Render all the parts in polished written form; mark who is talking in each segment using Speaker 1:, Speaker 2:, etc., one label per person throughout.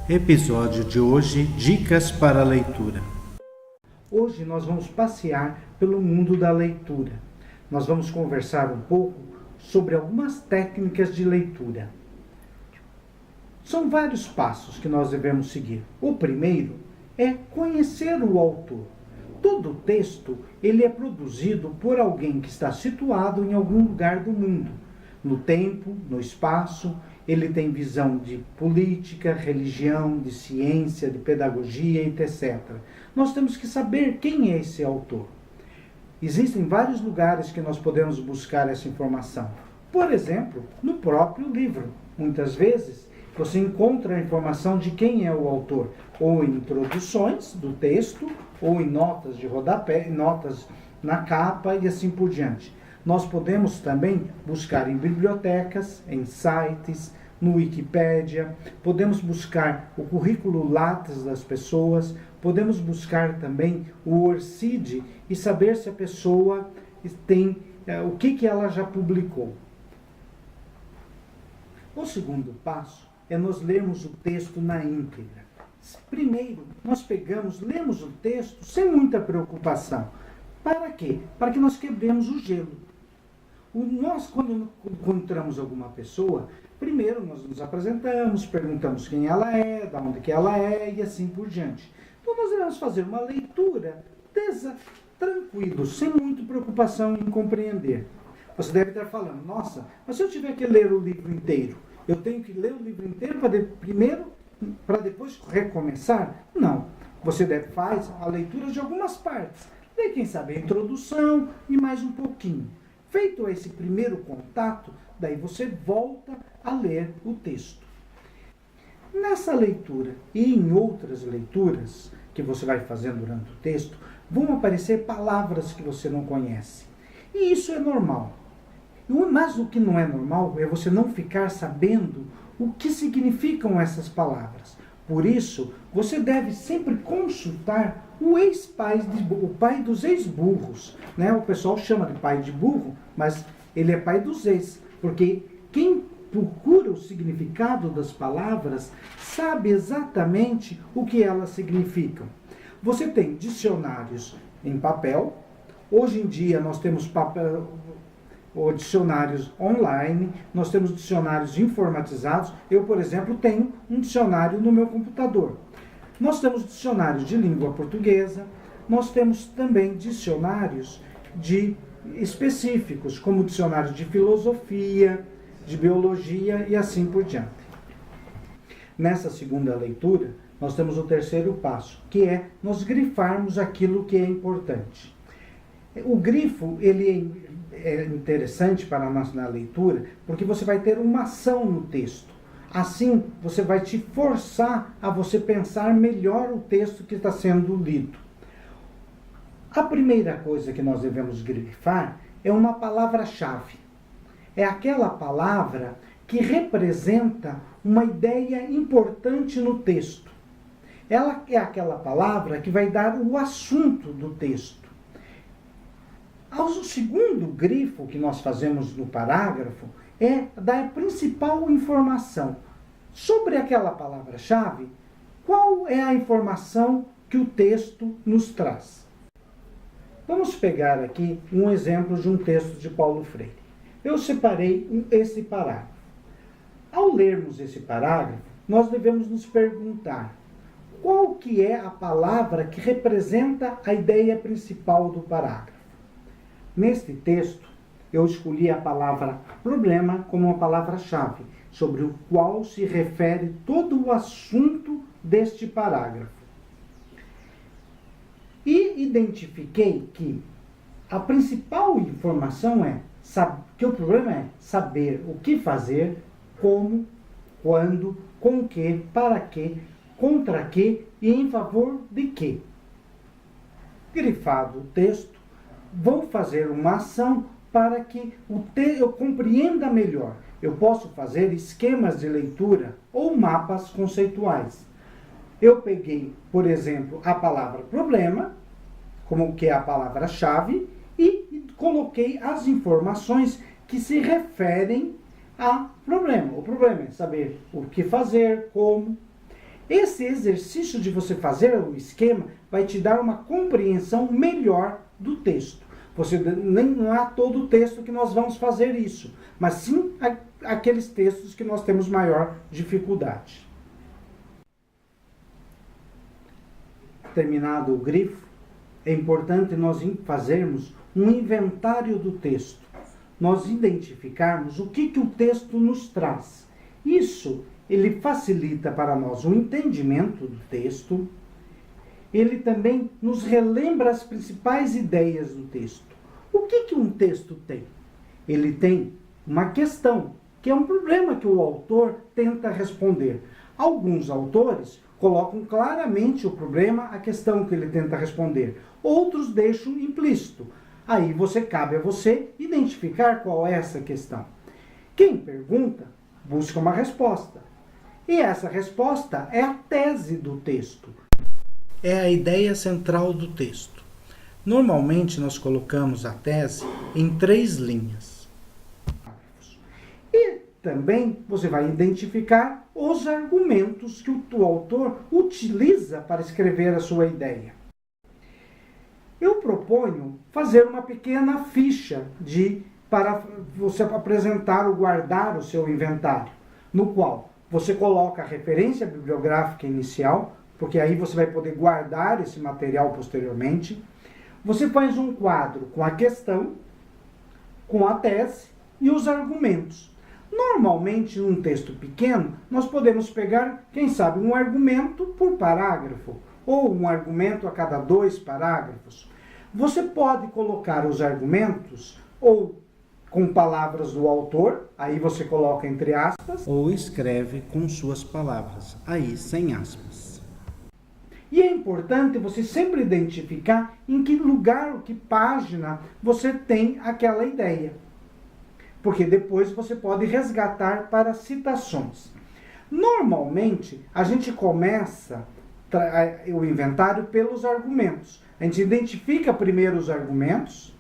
Speaker 1: Episódio de hoje, Dicas para a Leitura. Hoje nós vamos passear pelo mundo da leitura. Nós vamos conversar um pouco sobre algumas técnicas de leitura. São vários passos que nós devemos seguir. O primeiro é conhecer o autor. Todo texto ele é produzido por alguém que está situado em algum lugar do mundo, no tempo, no espaço. Ele tem visão de política, religião, de ciência, de pedagogia, etc. Nós temos que saber quem é esse autor. Existem vários lugares que nós podemos buscar essa informação. Por exemplo, no próprio livro. Muitas vezes, você encontra a informação de quem é o autor, ou em introduções do texto, ou em notas de rodapé, notas na capa e assim por diante. Nós podemos também buscar em bibliotecas, em sites, no Wikipédia, podemos buscar o currículo Lattes das pessoas, podemos buscar também o ORCID e saber se a pessoa tem o que ela já publicou. O segundo passo é nós lermos o texto na íntegra. Primeiro, nós lemos o texto sem muita preocupação. Para quê? Para que nós quebremos o gelo. Nós, quando encontramos alguma pessoa, primeiro nós nos apresentamos, perguntamos quem ela é, de onde que ela é e assim por diante. Então nós devemos fazer uma leitura tranquilo, sem muita preocupação em compreender. Você deve estar falando, nossa, mas se eu tiver que ler o livro inteiro, eu tenho que ler o livro inteiro para depois recomeçar? Não. Você faz a leitura de algumas partes. Lê, quem sabe, a introdução e mais um pouquinho. Feito esse primeiro contato, daí você volta a ler o texto. Nessa leitura e em outras leituras que você vai fazendo durante o texto, vão aparecer palavras que você não conhece. E isso é normal. Mas o que não é normal é você não ficar sabendo o que significam essas palavras. Por isso, você deve sempre consultar o pai dos ex-burros. Né? O pessoal chama de pai de burro, mas ele é pai dos ex. Porque quem procura o significado das palavras sabe exatamente o que elas significam. Você tem dicionários em papel. Hoje em dia nós temos ou dicionários online, nós temos dicionários informatizados. Eu, por exemplo, tenho um dicionário no meu computador. Nós temos dicionários de língua portuguesa, nós temos também dicionários específicos, como dicionários de filosofia, de biologia e assim por diante. Nessa segunda leitura, nós temos o terceiro passo, que é nós grifarmos aquilo que é importante. O grifo, ele é interessante para nós na leitura, porque você vai ter uma ação no texto. Assim, você vai te forçar a você pensar melhor o texto que está sendo lido. A primeira coisa que nós devemos grifar é uma palavra-chave. É aquela palavra que representa uma ideia importante no texto. Ela é aquela palavra que vai dar o assunto do texto. O segundo grifo que nós fazemos no parágrafo é dar a principal informação. Sobre aquela palavra-chave, qual é a informação que o texto nos traz? Vamos pegar aqui um exemplo de um texto de Paulo Freire. Eu separei esse parágrafo. Ao lermos esse parágrafo, nós devemos nos perguntar qual que é a palavra que representa a ideia principal do parágrafo. Neste texto, eu escolhi a palavra problema como uma palavra-chave, sobre o qual se refere todo o assunto deste parágrafo. E identifiquei que a principal informação que o problema é saber o que fazer, como, quando, com que, para que, contra que e em favor de que. Grifado o texto, vou fazer uma ação para que eu compreenda melhor. Eu posso fazer esquemas de leitura ou mapas conceituais. Eu peguei, por exemplo, a palavra problema, como que é a palavra-chave, e coloquei as informações que se referem a problema. O problema é saber o que fazer, como. Esse exercício de você fazer o esquema vai te dar uma compreensão melhor do texto. Não é todo o texto que nós vamos fazer isso, mas sim aqueles textos que nós temos maior dificuldade. Terminado o grifo, é importante nós fazermos um inventário do texto. Nós identificarmos o que o texto nos traz. Isso, ele facilita para nós o entendimento do texto. Ele também nos relembra as principais ideias do texto. O que um texto tem? Ele tem uma questão, que é um problema que o autor tenta responder. Alguns autores colocam claramente o problema, a questão que ele tenta responder. Outros deixam implícito. Aí cabe a você identificar qual é essa questão. Quem pergunta, busca uma resposta. E essa resposta é a tese do texto. É a ideia central do texto. Normalmente nós colocamos a tese em 3 linhas. E também você vai identificar os argumentos que o autor utiliza para escrever a sua ideia. Eu proponho fazer uma pequena ficha para você apresentar ou guardar o seu inventário, no qual você coloca a referência bibliográfica inicial, porque aí você vai poder guardar esse material posteriormente. Você faz um quadro com a questão, com a tese e os argumentos. Normalmente, num texto pequeno, nós podemos pegar, quem sabe, um argumento por parágrafo, ou um argumento a cada 2 parágrafos. Você pode colocar os argumentos ou com palavras do autor, aí você coloca entre aspas, ou escreve com suas palavras, aí sem aspas. E é importante você sempre identificar em que lugar, que página você tem aquela ideia. Porque depois você pode resgatar para citações. Normalmente, a gente começa o inventário pelos argumentos. A gente identifica primeiro os argumentos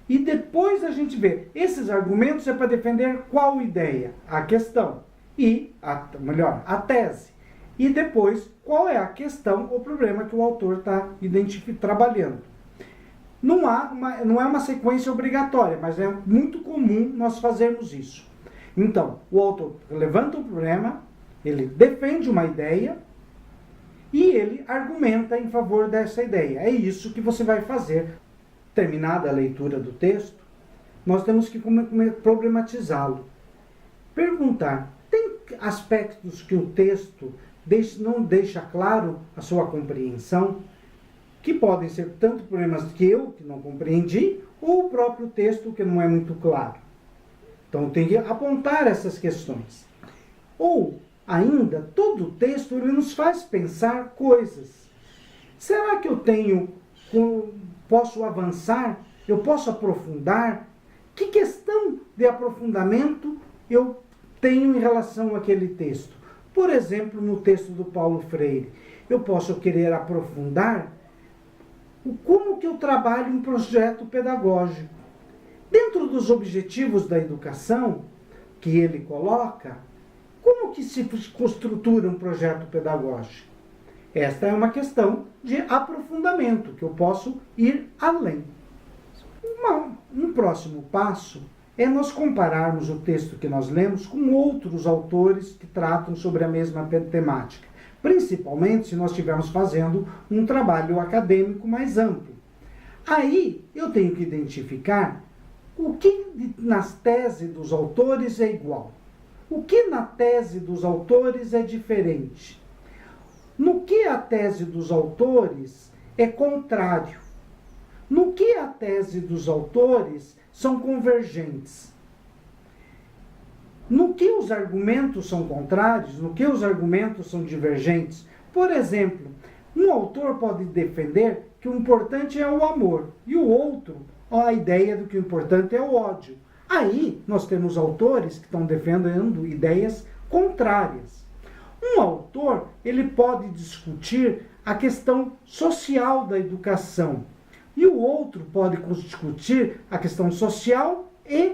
Speaker 1: e depois a gente vê. Esses argumentos é para defender qual ideia? A questão. A tese. E depois, qual é a questão ou problema que o autor está trabalhando. Não é uma sequência obrigatória, mas é muito comum nós fazermos isso. Então, o autor levanta um problema, ele defende uma ideia e ele argumenta em favor dessa ideia. É isso que você vai fazer. Terminada a leitura do texto, nós temos que problematizá-lo. Perguntar, tem aspectos que o texto não deixa claro a sua compreensão, que podem ser tanto problemas que não compreendi, ou o próprio texto que não é muito claro. Então tem que apontar essas questões. Ou ainda, todo o texto ele nos faz pensar coisas. Será que posso avançar? Eu posso aprofundar? Que questão de aprofundamento eu tenho em relação àquele texto? Por exemplo, no texto do Paulo Freire, eu posso querer aprofundar como que eu trabalho um projeto pedagógico. Dentro dos objetivos da educação que ele coloca, como que se estrutura um projeto pedagógico? Esta é uma questão de aprofundamento, que eu posso ir além. Um próximo passo é nós compararmos o texto que nós lemos com outros autores que tratam sobre a mesma temática. Principalmente se nós estivermos fazendo um trabalho acadêmico mais amplo. Aí eu tenho que identificar o que nas teses dos autores é igual. O que na tese dos autores é diferente. No que a tese dos autores é contrário. No que a tese dos autores são convergentes. No que os argumentos são contrários, no que os argumentos são divergentes. Por exemplo, um autor pode defender que o importante é o amor, e o outro, a ideia do que o importante é o ódio. Aí nós temos autores que estão defendendo ideias contrárias. Um autor, ele pode discutir a questão social da educação, e o outro pode discutir a questão social e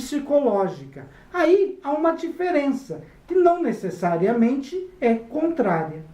Speaker 1: psicológica. Aí há uma diferença, que não necessariamente é contrária.